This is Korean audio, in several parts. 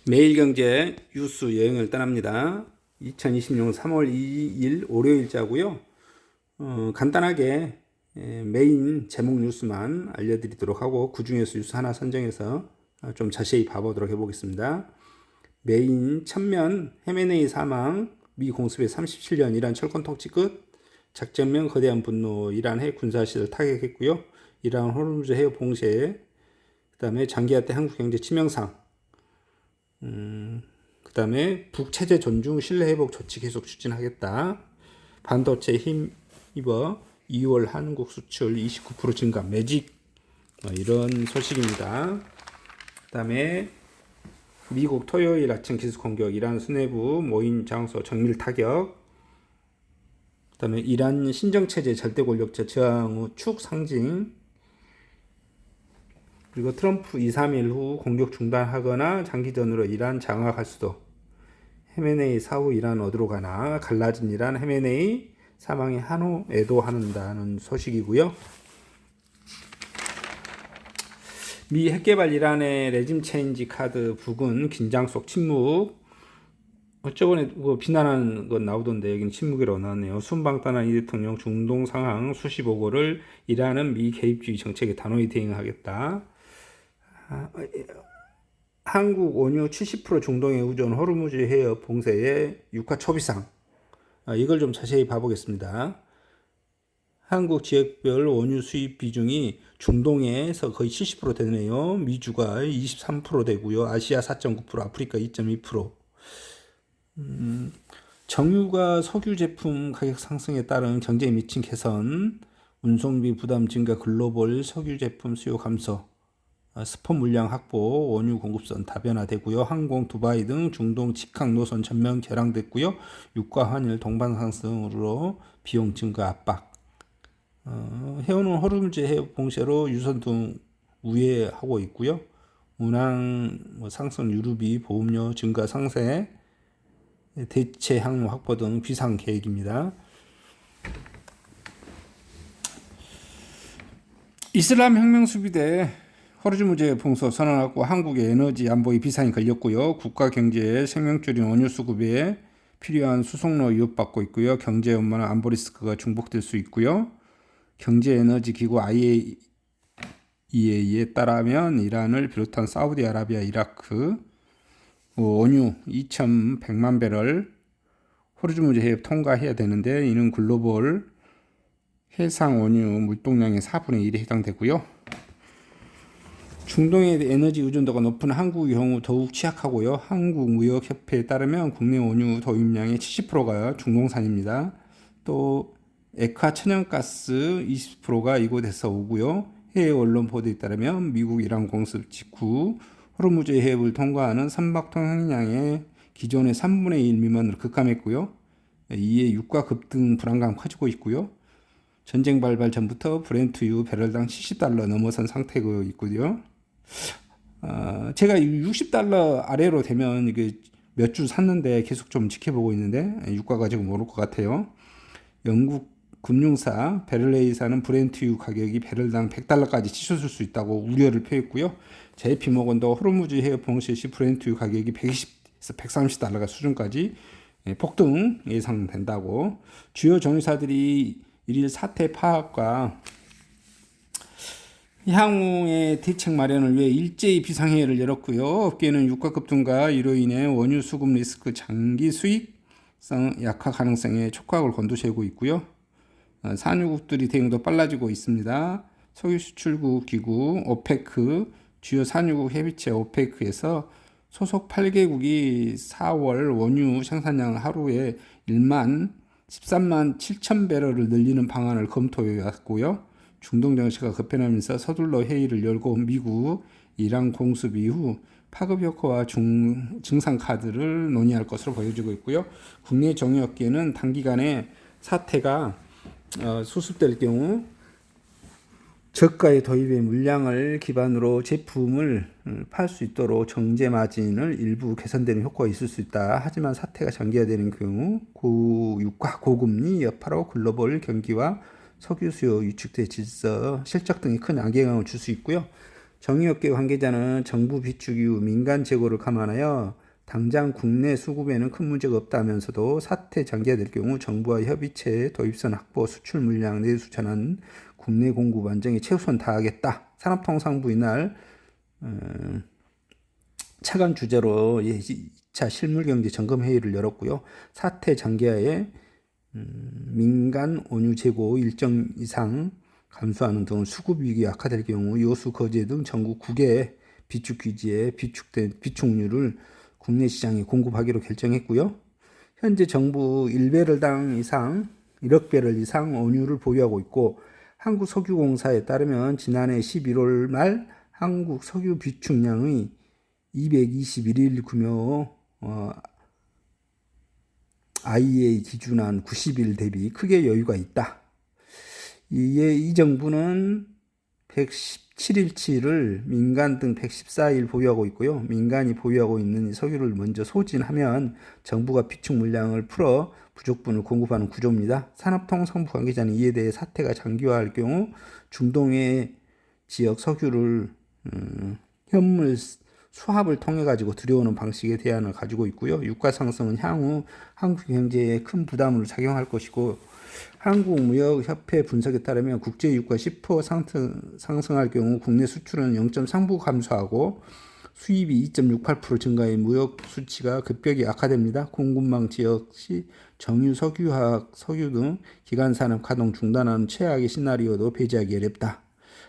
매일경제 뉴스 여행을 떠납니다. 2020년 3월 2일 월요일자고요. 간단하게 메인 제목 뉴스만 알려드리도록 하고 그 중에서 뉴스 하나 선정해서 좀 자세히 봐보도록 해보겠습니다. 메인 천면 M&A 사망, 미 공습의 37년 이란 철권 통치 끝, 작전명 거대한 분노, 이란 핵 군사시설 타격했고요. 이란 호르무즈 해협 봉쇄, 그 다음에 장기화 때 한국 경제 치명상, 그 다음에 북체제 존중 신뢰 회복 조치 계속 추진하겠다. 반도체 힘입어 2월 한국 수출 29% 증가 매직, 이런 소식입니다. 그 다음에 미국 토요일 아침 기습 공격, 이란 수뇌부 모임 장소 정밀 타격, 그 다음에 이란 신정체제 절대 권력자 저항 후 축 상징, 그리고 트럼프 2, 3일 후 공격 중단하거나 장기전으로 이란 장악할 수도. M&A 사후 이란 어디로 가나. 갈라진 이란 M&A 사망의 한후 애도한다는 소식이고요. 미 핵개발 이란의 레짐 체인지 카드 북은 긴장 속 침묵. 저번에 비난하는 건 나오던데 여기는 침묵이라고 나왔네요. 순방탄한 이 대통령 중동 상황 수시 보고를 이란은 미 개입주의 정책에 단호히 대응하겠다. 한국 원유 70% 중동에 의존 호르무즈 해협 봉쇄에 유가 초비상. 이걸 좀 자세히 봐보겠습니다. 한국 지역별 원유 수입 비중이 중동에서 거의 70% 되네요. 미주가 23% 되고요. 아시아 4.9%, 아프리카 2.2%. 정유가 석유 제품 가격 상승에 따른 경제에 미친 개선, 운송비 부담 증가, 글로벌 석유 제품 수요 감소, 스포 물량 확보, 원유 공급선 다변화되고요. 항공, 두바이 등 중동 직항 노선 전면 개량됐고요. 유가 환율 동반 상승으로 비용 증가 압박. 해운은 호르무즈 해협 봉쇄로 유선 등 우회하고 있고요. 운항 상승, 유류비, 보험료 증가 상세, 대체 항로 확보 등 비상 계획입니다. 이슬람 혁명 수비대 호르무즈 봉쇄 선언하고 한국의 에너지 안보에 비상이 걸렸고요. 국가 경제에 생명줄인 원유 수급에 필요한 수송로 위협받고 있고요. 경제 원만한 안보 리스크가 중복될 수 있고요. 경제에너지기구 IAEA에 따르면 이란을 비롯한 사우디아라비아, 이라크 원유 2,100만 배럴 호르무즈 해협 통과해야 되는데 이는 글로벌 해상 원유 물동량의 4분의 1에 해당되고요. 중동의 에너지 의존도가 높은 한국의 경우 더욱 취약하고요. 한국무역협회에 따르면 국내 원유 도입량의 70%가 중동산입니다. 또 액화 천연가스 20%가 이곳에서 오고요. 해외 언론 보도에 따르면 미국 이란 공습 직후 호르무즈 해협을 통과하는 선박통 행량의 기존의 3분의 1 미만으로 급감했고요. 이에 유가 급등 불안감 커지고 있고요. 전쟁 발발 전부터 브렌트유 배럴당 $70 넘어선 상태고 있고요. 제가 60달러 아래로 되면 이게 몇 주 샀는데 계속 좀 지켜보고 있는데 유가가 지금 오를 것 같아요. 영국 금융사 베를레이사는 브렌트유 가격이 배럴당 $100까지 치솟을 수 있다고 우려를 표했고요. JP모건도 호르무즈 해협 봉쇄 시 브렌트유 가격이 $120에서 $130가 수준까지 폭등 예상된다고. 주요 정유사들이 일일 사태 파악과 향후의 대책 마련을 위해 일제히 비상회의를 열었고요. 업계는 유가 급등과 이로 인해 원유 수급 리스크, 장기 수익성 약화 가능성에 촉각을 곤두세우고 있고요. 산유국들이 대응도 빨라지고 있습니다. 석유 수출국 기구 오페크, 주요 산유국 협의체 오페크에서 소속 8개국이 4월 원유 생산량 하루에 13만 7천 배럴을 늘리는 방안을 검토해 왔고요. 중동 정세가 급변하면서 서둘러 회의를 열고 미국, 이란 공습 이후 파급 효과와 증상 카드를 논의할 것으로 보여지고 있고요. 국내 정유업계는 단기간에 사태가 수습될 경우 저가의 도입의 물량을 기반으로 제품을 팔 수 있도록 정제 마진을 일부 개선되는 효과가 있을 수 있다. 하지만 사태가 장기화되는 경우 고유가, 고금리, 여파로 글로벌 경기와 석유 수요, 유축대 질서, 실적 등이 큰 악영향을 줄 수 있고요. 정유업계 관계자는 정부 비축 이후 민간 재고를 감안하여 당장 국내 수급에는 큰 문제가 없다면서도 사태 장기화될 경우 정부와 협의체 도입선 확보 수출 물량 내수 전환 국내 공급 안정에 최우선 다하겠다. 산업통상부 이날 차관 주제로 2차 실물경제 점검회의를 열었고요. 사태 장기화에 민간 원유 재고 일정 이상 감소하는 등 수급 위기 악화될 경우 여수, 거제 등 전국 9개 비축 기지에 비축된 비축류를 국내 시장에 공급하기로 결정했고요. 현재 정부 1배럴당 이상 1억 배럴 이상 원유를 보유하고 있고 한국석유공사에 따르면 지난해 11월 말 한국 석유 비축량의 221일 금요 IEA 기준한 90일 대비 크게 여유가 있다. 이에 이 정부는 117일치를 민간 등 114일 보유하고 있고요. 민간이 보유하고 있는 석유를 먼저 소진하면 정부가 비축 물량을 풀어 부족분을 공급하는 구조입니다. 산업통상부 관계자는 이에 대해 사태가 장기화할 경우 중동의 지역 석유를 현물 수합을 통해 가지고 들여오는 방식의 대안을 가지고 있고요. 유가 상승은 향후 한국 경제에 큰 부담을 작용할 것이고 한국무역협회 분석에 따르면 국제 유가 10% 상승할 경우 국내 수출은 0.3% 감소하고 수입이 2.68% 증가해 무역 수치가 급격히 악화됩니다. 공급망 지역 시 정유, 석유화학, 석유 등 기간산업 가동 중단하는 최악의 시나리오도 배제하기 어렵다.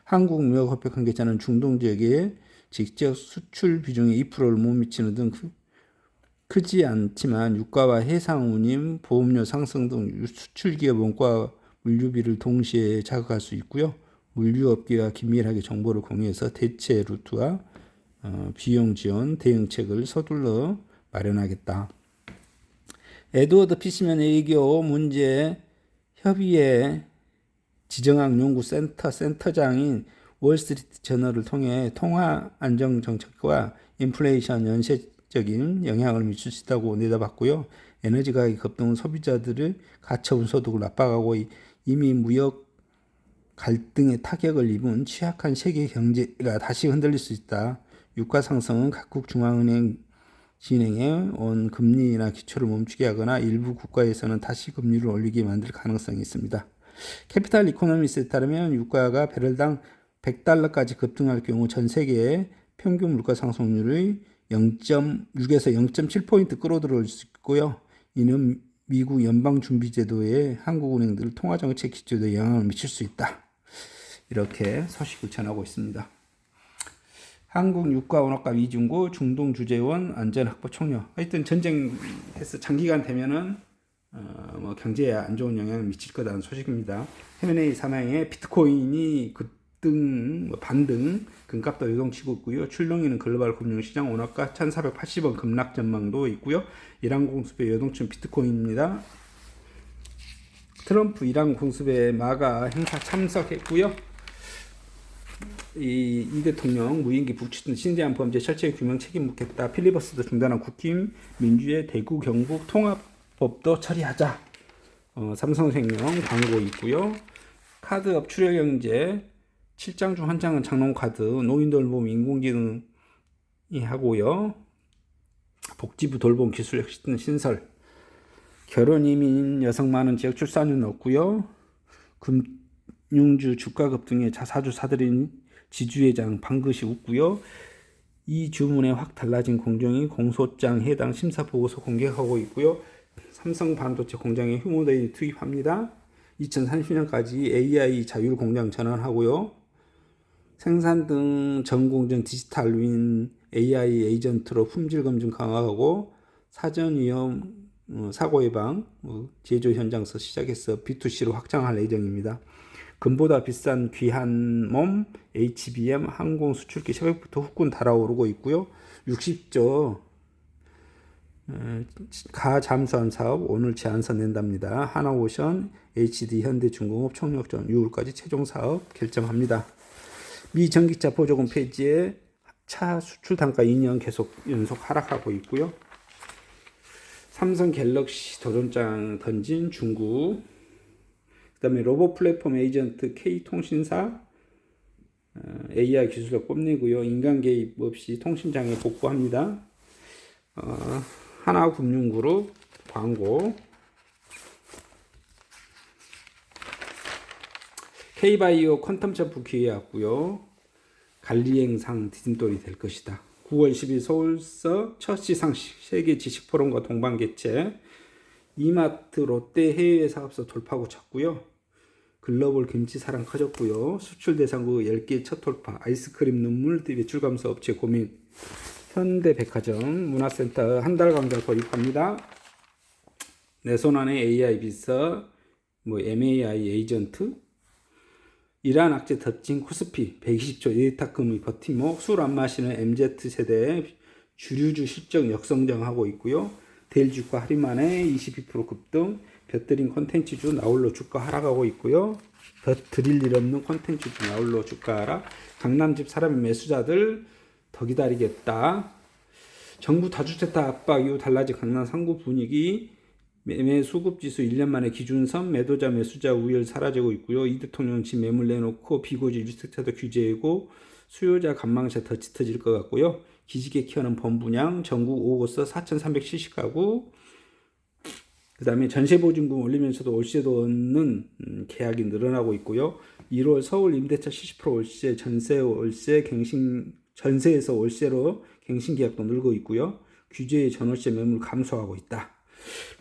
한국무역협회 관계자는 중동 지역에 직접 수출 비중의 2%를 못 미치는 등 크지 않지만 유가와 해상 운임, 보험료 상승 등 수출기업 원가 물류비를 동시에 자극할 수 있고요. 물류업계와 긴밀하게 정보를 공유해서 대체 루트와 비용 지원 대응책을 서둘러 마련하겠다. 에드워드 피시맨 외교 문제 협의회 지정학 연구 센터장인 월스트리트 저널을 통해 통화 안정 정책과 인플레이션 연쇄적인 영향을 미칠 수 있다고 내다봤고요. 에너지 가격이 급등은 소비자들의 가처분 소득을 압박하고 이미 무역 갈등에 타격을 입은 취약한 세계 경제가 다시 흔들릴 수 있다. 유가 상승은 각국 중앙은행 진행해 온 금리나 기초를 멈추게 하거나 일부 국가에서는 다시 금리를 올리게 만들 가능성이 있습니다. 캐피탈 이코노미스에 따르면 유가가 배럴당 $100까지 급등할 경우 전 세계의 평균 물가 상승률의 0.6에서 0.7포인트 끌어들일 수 있고요. 이는 미국 연방준비제도의 한국은행들 통화정책 기조에 영향을 미칠 수 있다. 이렇게 소식을 전하고 있습니다. 한국 유가 원화가 이중고 중동 주재원 안전확보 총력. 하여튼 전쟁해서 장기간 되면은 경제에 안 좋은 영향을 미칠 거다는 소식입니다. M&A 사망에 비트코인이 급등, 반등, 금값도 요동치고 있고요. 출렁이는 글로벌 금융시장 원화가 1,480원 급락 전망도 있고요. 이란 공습의 요동친 비트코인입니다. 트럼프 이란 공습에 마가 행사 참석했고요. 이 대통령 무인기 북추진 신대한 범죄 철저히 규명 책임 묻겠다. 필리버스터 중단한 국힘 민주의 대구 경북 통합법도 처리하자. 삼성생명 광고 있고요. 카드업 출혈경제 7장 중 한 장은 장롱카드, 노인돌봄 인공지능이 하고요. 복지부 돌봄 기술 혁신 신설, 결혼 이민 여성 많은 지역 출산율 없고요. 금융주 주가 급등에 사주 사들인 지주회장 방긋이 웃고요. 이 주문에 확 달라진 공정이 공소장 해당 심사 보고서 공개하고 있고요. 삼성 반도체 공장에 휴무대인 투입합니다. 2030년까지 AI 자율 공장 전환하고요. 생산 등 전 공정 디지털 윈 AI 에이전트로 품질 검증 강화하고 사전 위험 사고 예방 제조 현장에서 시작해서 B2C로 확장할 예정입니다. 금보다 비싼 귀한 몸 HBM 항공 수출기 새벽부터 후끈 달아오르고 있고요. 60조 가 잠수함 사업 오늘 제안서 낸답니다. 하나오션, HD 현대중공업 총력전 6월까지 최종 사업 결정합니다. 미 전기차 보조금 폐지에 차 수출 단가 2년 계속 연속 하락하고 있고요. 삼성 갤럭시 도전장 던진 중국, 그 다음에 로봇 플랫폼 에이전트 K통신사 AI 기술력 뽐내고요. 인간 개입 없이 통신장애 복구합니다. 하나금융그룹 광고. K바이오 퀀텀 점프 기회 왔고요. 관리행상 디딤돌이 될 것이다. 9월 10일 서울서 첫 시상식 세계 지식포럼과 동반 개최. 이마트 롯데 해외 사업소 돌파구 쳤고요. 글로벌 김치 사랑 커졌고요. 수출 대상국 10개 첫 돌파. 아이스크림 눈물 매출 감소 업체 고민. 현대백화점 문화센터 한 달 강좌 도입합니다. 내 손안에 AI 비서, MAI 에이전트, 이란 악재 덮친 코스피, 120조 예탁금의 버팀목, 술 안 마시는 MZ세대 주류주 실적 역성장하고 있고요. 데일 주가 할인만에 22% 급등, 벼들인 콘텐츠주 나홀로 주가 하락하고 있고요. 벼드릴 일 없는 콘텐츠주 나홀로 주가 하락, 강남집 사람의 매수자들 더 기다리겠다. 정부 다주택자 압박 이후 달라진 강남 상구 분위기, 매매 수급지수 1년 만에 기준선, 매도자 매수자 우열 사라지고 있고요. 이 대통령 집 매물 내놓고 비고지 주택자도 규제하고 수요자 관망세 더 짙어질 것 같고요. 기지개 키우는 범분양, 전국 5호서 4,370가구, 그 다음에 전세보증금 올리면서도 월세도 얻는 계약이 늘어나고 있고요. 1월 서울 임대차 70% 월세, 전세에서 월세로 갱신 계약도 늘고 있고요. 규제의 전월세 매물 감소하고 있다.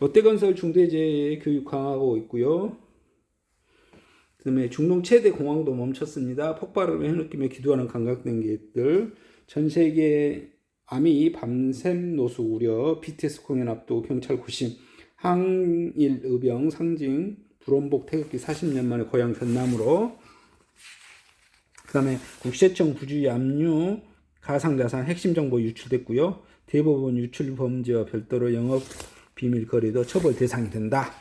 롯데건설 중대재해 교육 강화하고 있고요. 그 다음에 중동 최대 공항도 멈췄습니다. 폭발을 해느끼며 기도하는 관광객들. 전 세계 아미 밤샘 노수 우려. BTS 공연 앞두고 경찰 구심. 항일 의병 상징. 불원복 태극기 40년 만에 고향 전남으로. 그 다음에 국세청 부주의 압류. 가상자산 핵심 정보 유출됐고요. 대법원 유출 범죄와 별도로 영업 비밀 거래도 처벌 대상이 된다.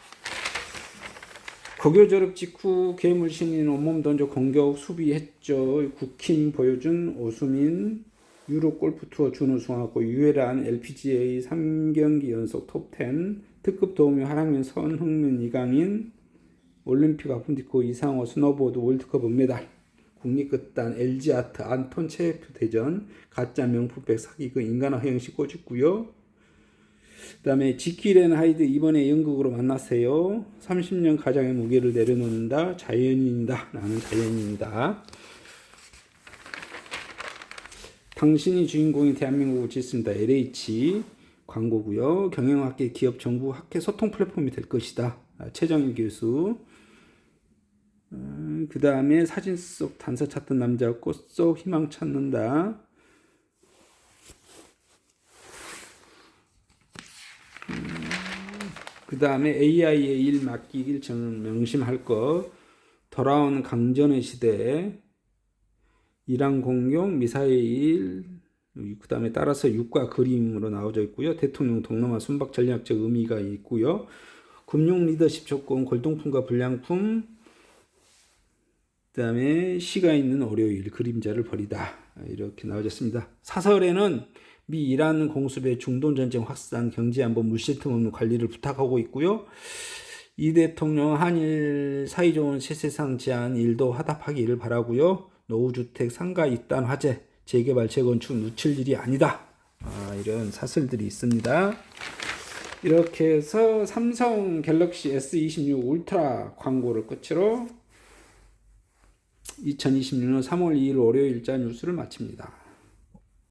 고교 졸업 직후 괴물 신인 온몸 던져 공격 수비했죠. 국힘 보여준 오수민. 유로 골프 투어 준우승하고 유해란 LPGA 3경기 연속 톱10. 특급 도우미 하랑민 선흥민 이강인. 올림픽 아픈디코 이상호 스노보드 월드컵 은메달. 국립극단 LG아트 안톤 체프 대전. 가짜 명품백 사기극 인간화 형식 꼬집고요. 그 다음에 지킬앤 하이드 이번에 연극으로 만났어요. 30년 가장의 무게를 내려놓는다. 자연인이다. 나는 자연인이다. 당신이 주인공이 대한민국을 짓습니다. LH 광고고요. 경영학계 기업 정부 학회 소통 플랫폼이 될 것이다. 최정일 교수. 그 다음에 사진 속 단서 찾던 남자 꽃 속 희망 찾는다. 그 다음에 AI의 일 맡기길 저는 명심할 것. 돌아온 강전의 시대. 이란 공룡 미사일. 그 다음에 따라서 육과 그림으로 나와져 있고요. 대통령 동남아 순박 전략적 의미가 있고요. 금융 리더십 조건, 골동품과 불량품. 그 다음에 시가 있는 월요일, 그림자를 버리다. 이렇게 나와졌습니다. 사설에는 미 이란 공습의 중동 전쟁 확산, 경제안보 물실 틈 없는 관리를 부탁하고 있고요. 이 대통령 한일 사이좋은 세세상 제안 일도 화답하기를 바라고요. 노후주택 상가 입단 화재, 재개발 재건축 놓칠 일이 아니다. 이런 사설들이 있습니다. 이렇게 해서 삼성 갤럭시 S26 울트라 광고를 끝으로 2026년 3월 2일 월요일자 뉴스를 마칩니다.